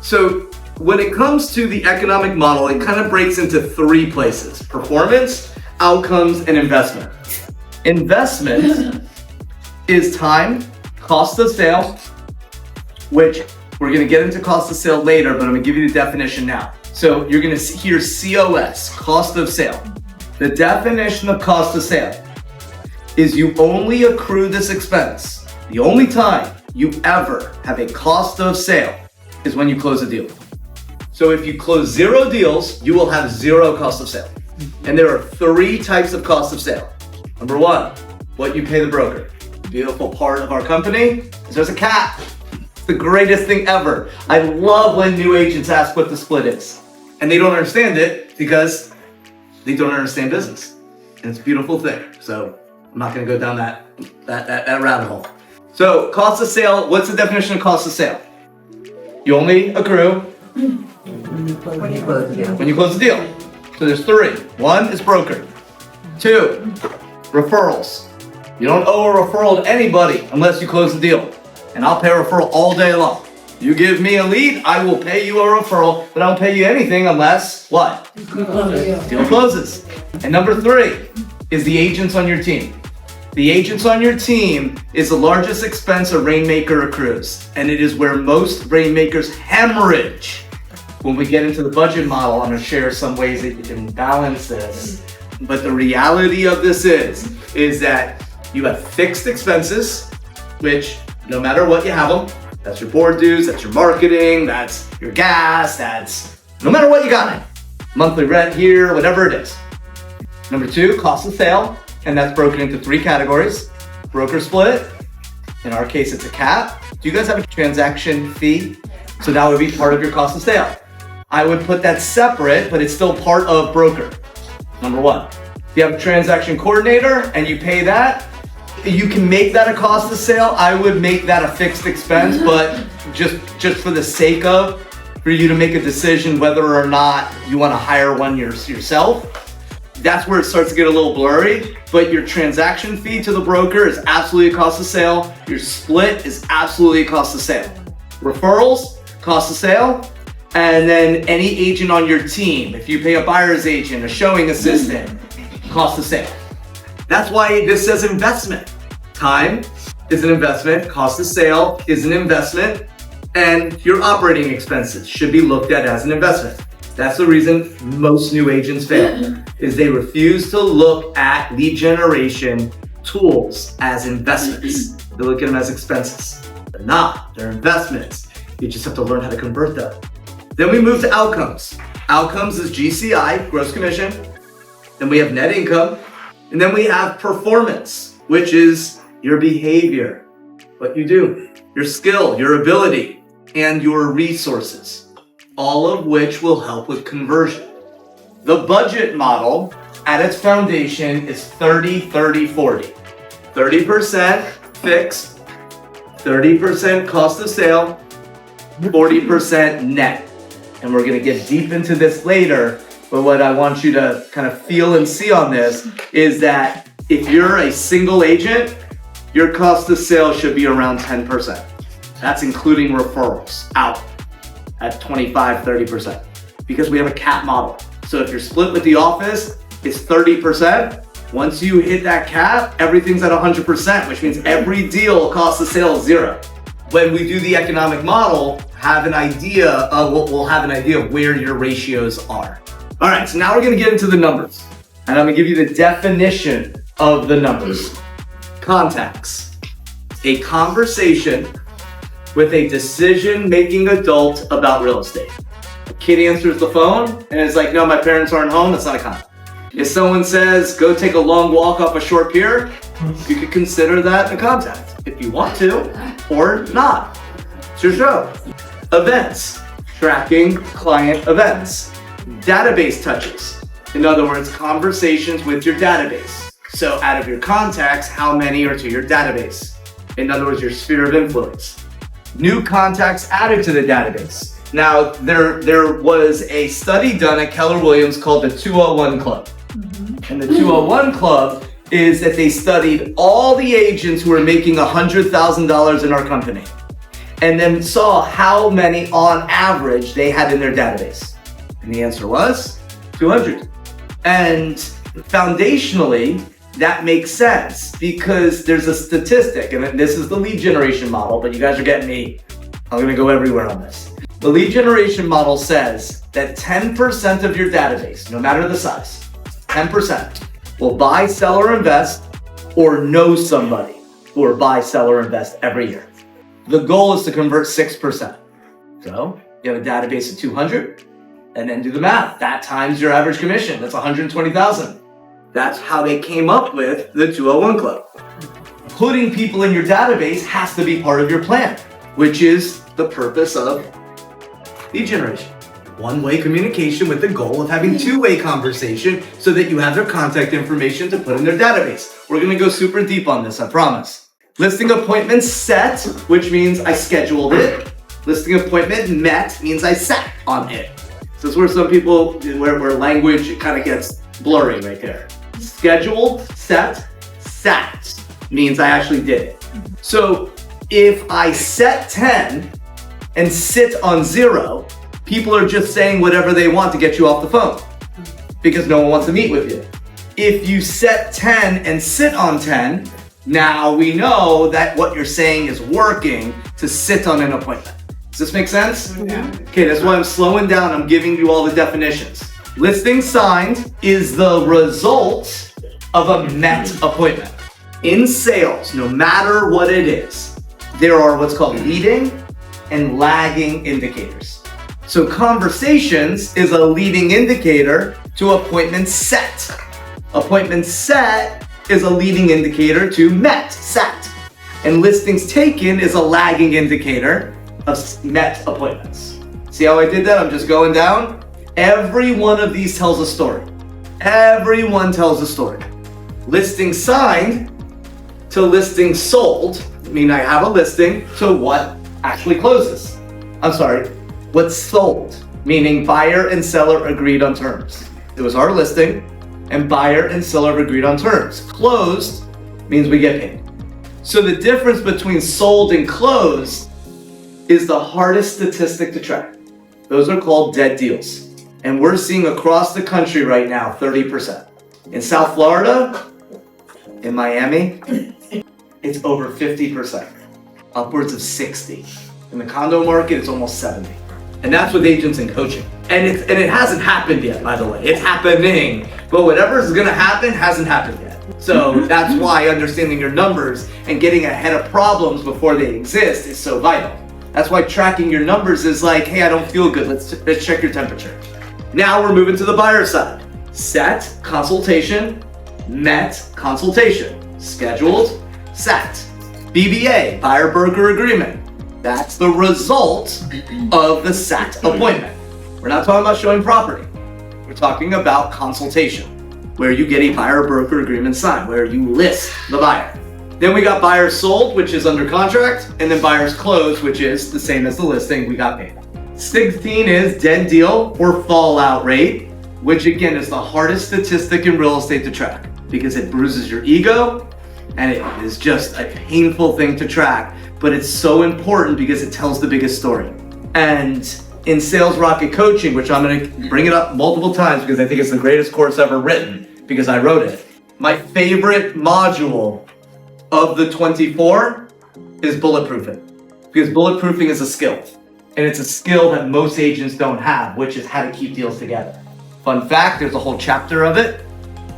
So when it comes to the economic model, it kind of breaks into three places: performance, outcomes, and investment. Investment is time, cost of sale, which we're going to get into cost of sale later, but I'm going to give you the definition now. So you're going to hear COS, cost of sale. The definition of cost of sale is you only accrue this expense. The only time you ever have a cost of sale is when you close a deal. So if you close 0 deals, you will have 0 cost of sale. And there are 3 types of cost of sale. Number 1, what you pay the broker. The beautiful part of our company is there's a cap. It's the greatest thing ever. I love when new agents ask what the split is. And they don't understand it because they don't understand business. And it's a beautiful thing. So I'm not gonna go down that rabbit hole. So cost of sale, what's the definition of cost of sale? You only accrue when you close the deal. So there's 3. 1 is broker. 2, referrals. You don't owe a referral to anybody unless you close the deal. And I'll pay a referral all day long. You give me a lead, I will pay you a referral, but I don't pay you anything unless what? Deal closes. And number 3 is the agents on your team. The agents on your team is the largest expense a rainmaker accrues, and it is where most rainmakers hemorrhage. When we get into the budget model, I'm going to share some ways that you can balance this. But the reality of this is that you have fixed expenses, which no matter what you have them, that's your board dues, that's your marketing, that's your gas, that's no matter what you got it. Monthly rent here, whatever it is. Number 2, cost of sale, and that's broken into 3 categories. Broker split, in our case it's a cap. Do you guys have a transaction fee? So that would be part of your cost of sale. I would put that separate, but it's still part of broker. Number 1, if you have a transaction coordinator and you pay that, you can make that a cost of sale. I would make that a fixed expense, but just for the sake of, for you to make a decision whether or not you want to hire one yourself, that's where it starts to get a little blurry. But your transaction fee to the broker is absolutely a cost of sale. Your split is absolutely a cost of sale. Referrals, cost of sale. And then any agent on your team, if you pay a buyer's agent, a showing assistant, cost of sale. That's why this says investment. Time is an investment, cost of sale is an investment, and your operating expenses should be looked at as an investment. That's the reason most new agents fail, is they refuse to look at lead generation tools as investments. They look at them as expenses. They're not, they're investments. You just have to learn how to convert them. Then we move to outcomes. Outcomes is GCI, gross commission. Then we have net income. And then we have performance, which is your behavior, what you do, your skill, your ability, and your resources, all of which will help with conversion. The budget model at its foundation is 30-30-40. 30% fixed, 30% cost of sale, 40% net. And we're gonna get deep into this later, but what I want you to kind of feel and see on this is that if you're a single agent, your cost of sale should be around 10%. That's including referrals out at 25-30%, because we have a cap model. So if you're split with the office, it's 30%. Once you hit that cap, everything's at 100%, which means every deal cost of sale is 0. When we do the economic model, we'll have an idea of where your ratios are. All right, so now we're gonna get into the numbers, and I'm gonna give you the definition of the numbers. Contacts, a conversation with a decision-making adult about real estate. A kid answers the phone and is like, no, my parents aren't home, that's not a contact. If someone says, go take a long walk off a short pier, you could consider that a contact if you want to, or not. It's your show. Events, tracking client events. Database touches. In other words, conversations with your database. So out of your contacts, how many are to your database? In other words, your sphere of influence. New contacts added to the database. Now, there was a study done at Keller Williams called the 201 Club. And the 201 Club is that they studied all the agents who were making $100,000 in our company. and then saw how many on average they had in their database. And the answer was 200. And foundationally, that makes sense because there's a statistic, and this is the lead generation model, but you guys are getting me. I'm gonna go everywhere on this. The lead generation model says that 10% of your database, no matter the size, 10% will buy, sell, or invest, or know somebody who will buy, sell, or invest every year. The goal is to convert 6%. So you have a database of 200, and then do the math. That times your average commission, that's 120,000. That's how they came up with the 201 Club. Putting people in your database has to be part of your plan, which is the purpose of lead generation. One-way communication with the goal of having two-way conversation so that you have their contact information to put in their database. We're gonna go super deep on this, I promise. Listing appointment set, which means I scheduled it. Listing appointment met means I sat on it. So it's where some people, where language kind of gets blurry right there. Scheduled, set, sat means I actually did it. So if I set 10 and sit on 0, people are just saying whatever they want to get you off the phone because no one wants to meet with you. If you set 10 and sit on 10, now we know that what you're saying is working to sit on an appointment. Does this make sense? Yeah. Okay, that's why I'm slowing down. I'm giving you all the definitions. Listing signed is the result of a met appointment. In sales, no matter what it is, there are what's called leading and lagging indicators. So conversations is a leading indicator to appointment set. Appointment set is a leading indicator to met, sat. And listings taken is a lagging indicator of met appointments. See how I did that? I'm just going down. Every one of these tells a story. Everyone tells a story. Listing signed to listing sold, I mean I have a listing to what actually closes. I'm sorry, what's sold, meaning buyer and seller agreed on terms. It was our listing and buyer and seller agreed on terms. Closed means we get paid. So the difference between sold and closed is the hardest statistic to track. Those are called dead deals. And we're seeing across the country right now, 30%. In South Florida, in Miami, it's over 50%, upwards of 60. In the condo market, it's almost 70. And that's with agents and coaching. And it hasn't happened yet, by the way. It's happening. But whatever is gonna happen hasn't happened yet. So that's why understanding your numbers and getting ahead of problems before they exist is so vital. That's why tracking your numbers is like, hey, I don't feel good. Let's check your temperature. Now we're moving to the buyer side. Set, consultation, met, consultation, scheduled, sat. BBA, buyer broker agreement. That's the result of the sat appointment. We're not talking about showing property. We're talking about consultation, where you get a buyer broker agreement signed, where you list the buyer. Then we got buyers sold, which is under contract, and then buyers closed, which is the same as the listing, we got paid. 16 is dead deal or fallout rate, which again is the hardest statistic in real estate to track because it bruises your ego and it is just a painful thing to track, but it's so important because it tells the biggest story. And in Sales Rocket Coaching, which I'm gonna bring it up multiple times because I think it's the greatest course ever written because I wrote it. My favorite module of the 24 is bulletproofing, because bulletproofing is a skill, and it's a skill that most agents don't have, which is how to keep deals together. Fun fact, there's a whole chapter of it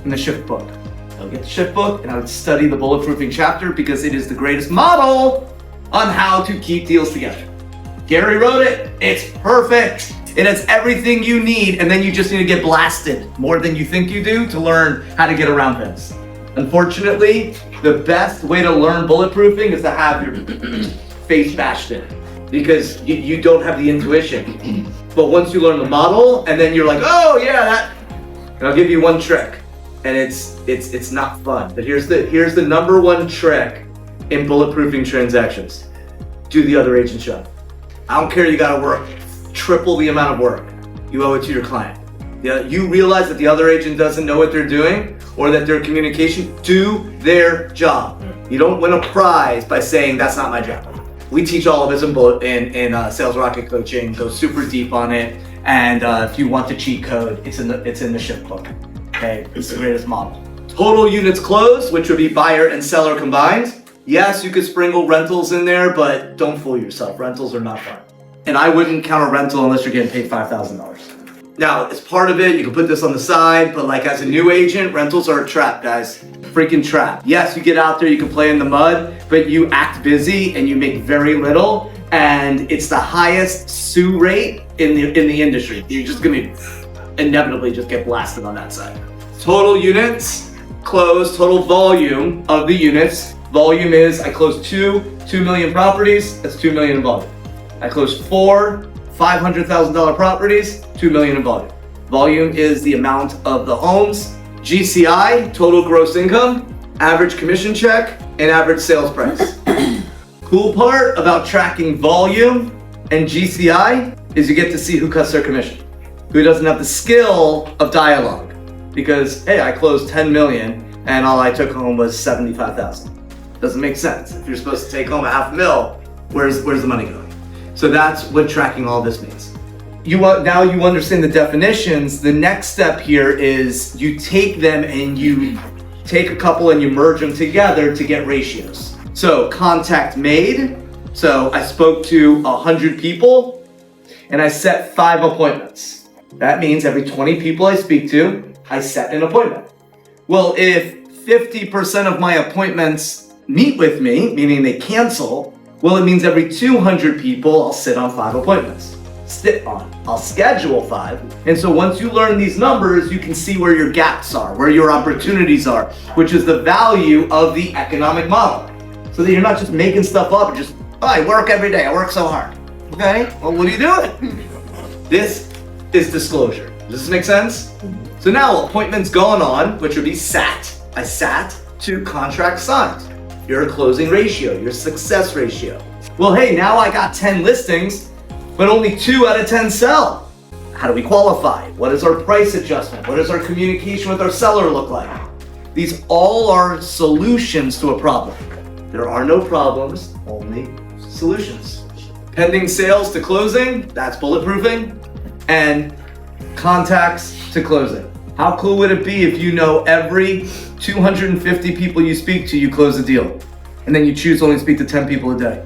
in the shift book. I would get the shift book and I would study the bulletproofing chapter because it is the greatest model on how to keep deals together. Gary wrote it, it's perfect. It has everything you need, and then you just need to get blasted more than you think you do to learn how to get around things. Unfortunately, the best way to learn bulletproofing is to have your face bashed in because you don't have the intuition. But once you learn the model and then you're like, oh yeah, that, and I'll give you one trick, and it's not fun. But here's the number one trick in bulletproofing transactions. Do the other agent's job. I don't care, you gotta work triple the amount of work. You owe it to your client. You realize that the other agent doesn't know what they're doing or that their communication, do their job. You don't win a prize by saying that's not my job. We teach all of this in Sales Rocket Coaching. Go super deep on it. And if you want the cheat code, it's in the ship book. Okay, it's the greatest model. Total units closed, which would be buyer and seller combined. Yes, you could sprinkle rentals in there, but don't fool yourself. Rentals are not fun. And I wouldn't count a rental unless you're getting paid $5,000. Now, as part of it, you can put this on the side, but like as a new agent, rentals are a trap, guys. Freaking trap. Yes, you get out there, you can play in the mud, but you act busy and you make very little, and it's the highest sue rate in the industry. You're just gonna inevitably just get blasted on that side. Total units closed, total volume of the units. Volume is, I closed 2 million properties, that's 2 million in volume. I closed 4 $500,000 properties, 2 million in volume. Volume is the amount of the homes. GCI, total gross income, average commission check, and average sales price. Cool part about tracking volume and GCI is you get to see who cuts their commission, who doesn't have the skill of dialogue. Because, hey, I closed 10 million and all I took home was 75,000. Doesn't make sense. If you're supposed to take home $500,000, where's the money going? So that's what tracking all this means. Now you understand the definitions. The next step here is you take them and you take a couple and you merge them together to get ratios. So contact made. So I spoke to 100 people and I set 5 appointments. That means every 20 people I speak to, I set an appointment. Well, if 50% of my appointments meet with me, meaning they cancel, well, it means every 200 people, I'll sit on 5 appointments. I'll schedule 5. And so once you learn these numbers, you can see where your gaps are, where your opportunities are, which is the value of the economic model. So that you're not just making stuff up and just, oh, I work every day, I work so hard. Okay, well, what are you doing? This is disclosure. Does this make sense? So now appointments going on, which would be SAT. I sat to contract signed. Your closing ratio, your success ratio. Well, hey, now I got 10 listings, but only 2 out of 10 sell. How do we qualify? What is our price adjustment? What does our communication with our seller look like? These all are solutions to a problem. There are no problems, only solutions. Pending sales to closing, that's bulletproofing, and contacts to closing. How cool would it be if you know every 250 people you speak to, you close a deal, and then you choose to only speak to 10 people a day?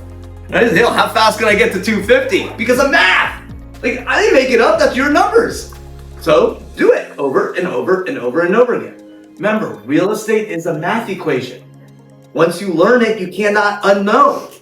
Hell, how fast can I get to 250? Because of math. Like, I didn't make it up, that's your numbers. So do it over and over and over and over again. Remember, real estate is a math equation. Once you learn it, you cannot unknow.